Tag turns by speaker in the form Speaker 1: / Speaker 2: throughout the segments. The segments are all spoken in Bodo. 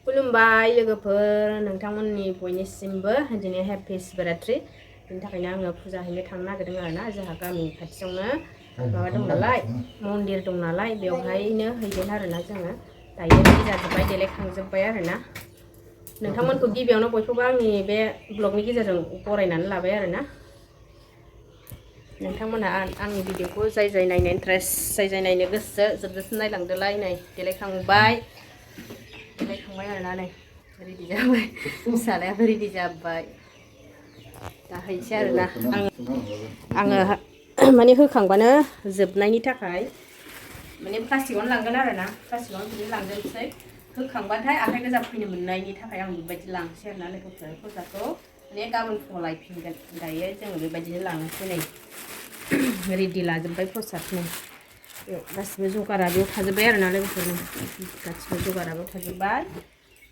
Speaker 1: खुलुमबाय लोगोफोर नोंथांमोननि बयनिसिमबो दिनै हेपि शिवरात्रि बेनि थाखायनो आङो फुजा हैनो थांनो नागिरदों आरोना जोंहा गामि खाथियावनो माबा दं नालाय मन्दिर दं नालाय बेवहायनो हैगोन आरोना जोङो दायो रेडि जाजोब्बाय देलायखांजोब्बाय आरोना नोंथांमोनखौ गिबियावनो बयखौबो आंनि बे ब्लगनि गेजेरजों बरायनानै लाबाय आरोना नोंथांमोना आंनि भिडिअखौ जाय नायनो इन्ट्रेस्ट जाय नायनो गोसो जोबजासिम नायलांदोलाय नै देलायखांबाय आरोना नै रेडि जाबाय फिसालायाबो रेडि जाबाय दा हैसै आरोना आङो माने होखांबानो जोबनायनि थाखाय माने प्लास्टिकआवनो लांगोन आरोना प्लास्टिकआवनो बिदिनो लांजोबसै होखांबाथाय आखाइ गोजा फैनो मोननायनि थाखाय आं बेबायदि लांसै आरोना लोगोफोर फुजाखौ माने गाबोन फुङाव लायफिनगोन दायो जोङो बेबायदिनो लांसै नै रेडि लाजोब्बाय प्रसादनो गासिबो जगारा बेयाव थाजोब्बाय आरोना लोगोफोर गासिबो जगारा बेयाव थाजोब्बाय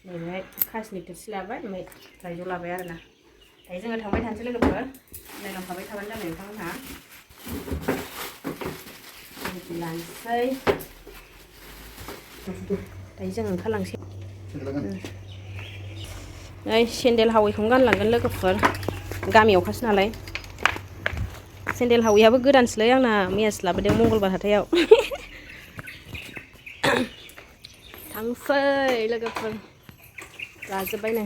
Speaker 1: नैबेहाय खासनि थोरसि लाबाय ओमफ्राय थाइजौ लाबाय आरोना दायो जोङो थांबाय थानोसै लोगोफोर नायलांखाबाय थाबानो जाबाय नोंथांमोनहा रेडि लानोसै दायो जों ओंखारलांसै नै सेन्देल हावैखौनो गानलांगोन लोगोफोर गामियावखासो नालाय सेन्देल हावैयाबो गोदानसोलै आंना मैयासो लाबोदों मंगलबार हाथायाव थांसै लोगोफोर लाजोब्बाय नै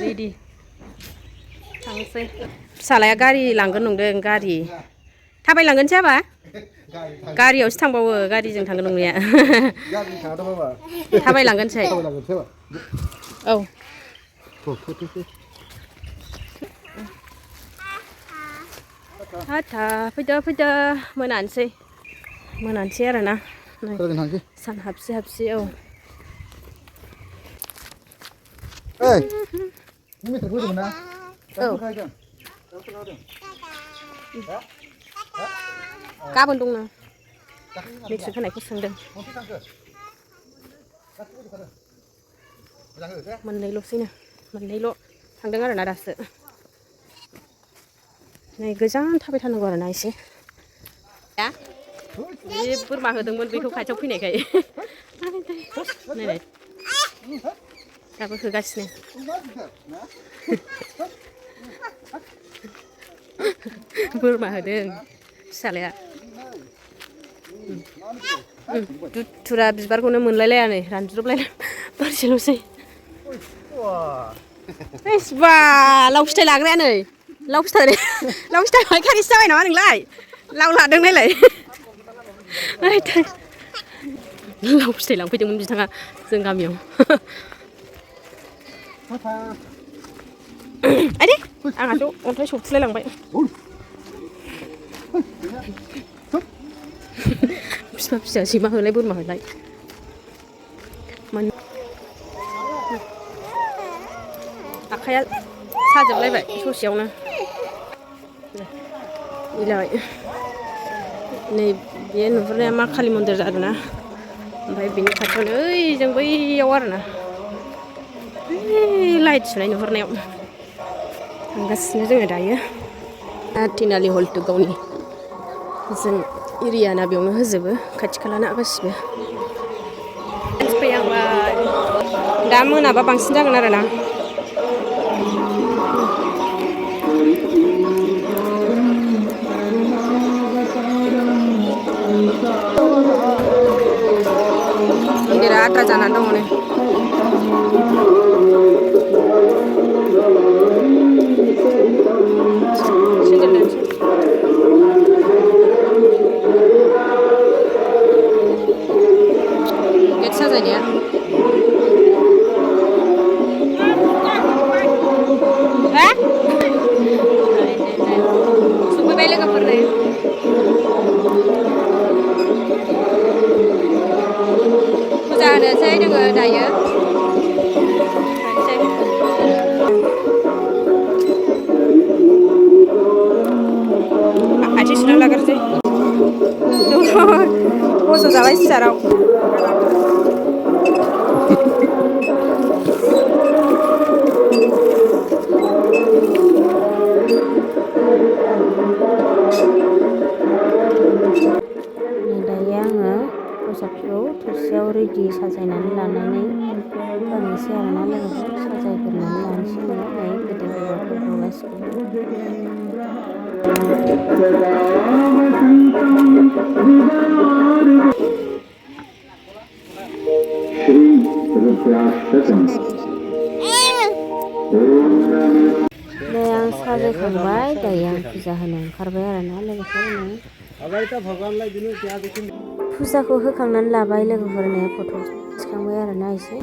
Speaker 1: रेडि थांसै फिसालाया गारि लांगोन नंदों गारि थाबायलांगोनसै हाबा गारियावसो थांबावो गारिजों थांगोन नंनाया थाबायलांगोनसै औ हाथा फैदो मोनानोसै आरोना सान हाबसि औ गाबोन दंनो मेट्रिक होनायखौ सोंदों मोननैल' थांदों आरोना दासो नै गोजान थाबायथारनांगौ आरोना एसे जि बोरमा होदोंमोन बेखौ खाथियाव फैनायखाय नायलाय दाबो होगासिनो बोरमा होदों फिसालाया दुथुरा बिबारखौनो मोनलायलाया नै रानज्रबलायला बारसेल'सै बा लाव फिथाइ लाग्राया नै लाव फिथाइ फायखारिसो जाबाय नामा नोंलाय लाव लादों नायलाय लाव फिथाइ लांफैदोंमोन बिथाङा जों गामियाव आरे आंहाथ' अन्थाइ सौथुलाय लांबाय फिसा सैमा होलाय बोरमा होलाय आखाइया साजोबलायबाय ससेयावनो मिलाबाय नै बे नुहुरनाया मा कालि मन्दिर आरोना ओमफ्राय बेनि खाथियावनो ओइजों बैयाव आरोना लाइट सुनाय नुहुरनायाव थांगासिनो जोङो दायो तिनालि हल टु गावनि जों एरियाना बेयावनो होजोबो खाथि खालाना गासिबो फैहांबाय दा मोनाबा बांसिन जागोन आरोना मन्दिरा आद्रा जानानै दङ नै गेट साजायनाया सफैबाय लोगोफोर नै फुजा होनोसै जोङो दायो आथिं सुना लाग्रोसै बस' जाबाय सियाराव दायो आङो प्रसाद फुजाखौ थोरसियाव रेडि साजायनानै लानानै होनोसै आरोना लोगोफोर साजायग्रोनानै लानोसै नै गोदै गोबाबफोरखौ गासिखौबो नै आं साजायखांबाय दायो आं फुजा होनो ओंखारबाय आरोना लोगोफोर नै फुजाखौ होखांनानै लाबाय लोगोफोर नै फट' थिखांबाय आरोना एसे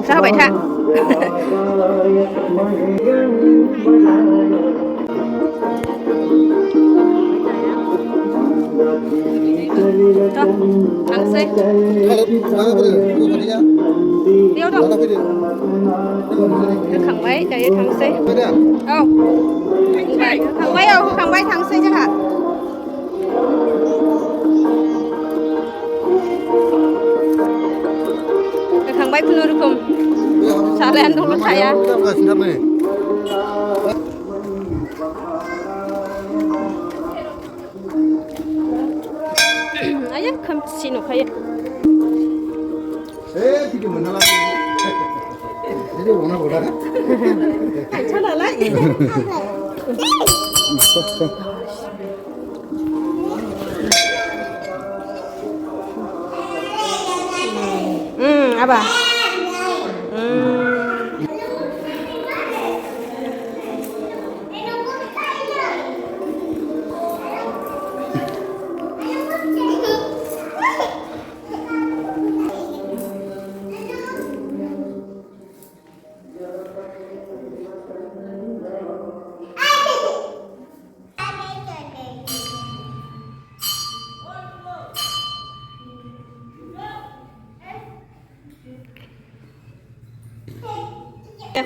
Speaker 1: जाबाय था थांसै बेयाव दं होखांबाय दायो थांसै औ होखांबाय थांसै जोंहा होखांबाय खुनुरुखुम सारायानो दंल' थाया आया खोमसि नुखायो आबा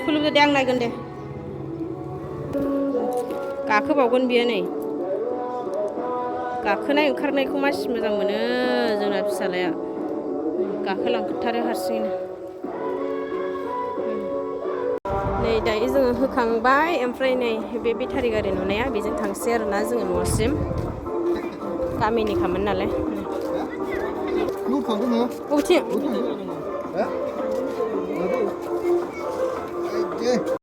Speaker 1: खुलुमदो दे आं नायगोन दे गाखोबावगोन बियो नै गाखोनाय ओंखारनायखौ मानसि मोजां मोनो जोंना फिसालाया गाखोलांथारो हारसिङैनो नै दायो जोङो होखांबाय ओमफ्राय नै बे बेटारि गारि नुनाया बेजों थांसै आरोना जोङो न'सिम गामिनिखामोन नालाय बबेथिं